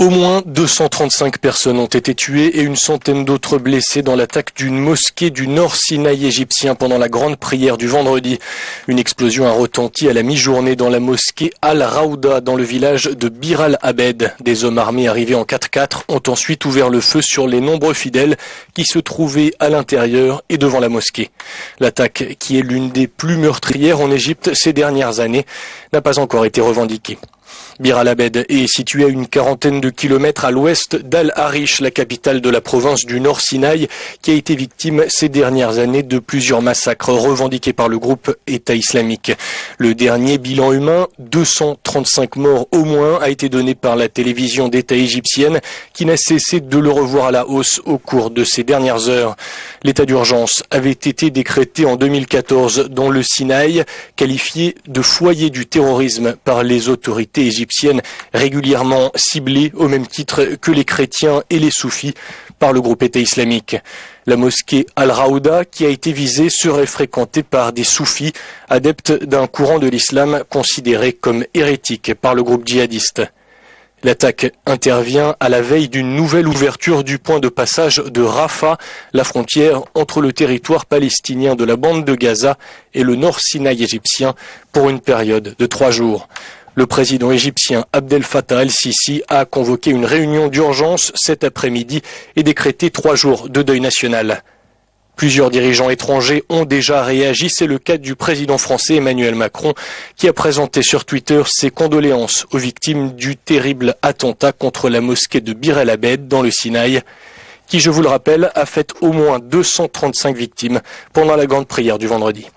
Au moins 235 personnes ont été tuées et une centaine d'autres blessées dans l'attaque d'une mosquée du Nord Sinaï égyptien pendant la grande prière du vendredi. Une explosion a retenti à la mi-journée dans la mosquée Al-Raouda dans le village de Bir al-Abed. Des hommes armés arrivés en 4x4 ont ensuite ouvert le feu sur les nombreux fidèles qui se trouvaient à l'intérieur et devant la mosquée. L'attaque, qui est l'une des plus meurtrières en Égypte ces dernières années, n'a pas encore été revendiquée. Bir al-Abed est situé à une quarantaine de kilomètres à l'ouest d'Al-Arish, la capitale de la province du Nord Sinaï, qui a été victime ces dernières années de plusieurs massacres revendiqués par le groupe État islamique. Le dernier bilan humain, 235 morts au moins, a été donné par la télévision d'État égyptienne, qui n'a cessé de le revoir à la hausse au cours de ces dernières heures. L'état d'urgence avait été décrété en 2014 dans le Sinaï, qualifié de foyer du terrorisme par les autorités égyptiennes, régulièrement ciblées au même titre que les chrétiens et les soufis par le groupe État islamique. La mosquée Al-Raouda, qui a été visée, serait fréquentée par des soufis, adeptes d'un courant de l'islam considéré comme hérétique par le groupe djihadiste. L'attaque intervient à la veille d'une nouvelle ouverture du point de passage de Rafah, la frontière entre le territoire palestinien de la bande de Gaza et le Nord Sinaï égyptien, pour une période de 3 jours. Le président égyptien Abdel Fattah el-Sisi a convoqué une réunion d'urgence cet après-midi et décrété 3 jours de deuil national. Plusieurs dirigeants étrangers ont déjà réagi. C'est le cas du président français Emmanuel Macron, qui a présenté sur Twitter ses condoléances aux victimes du terrible attentat contre la mosquée de Bir el-Abed dans le Sinaï, qui, je vous le rappelle, a fait au moins 235 victimes pendant la grande prière du vendredi.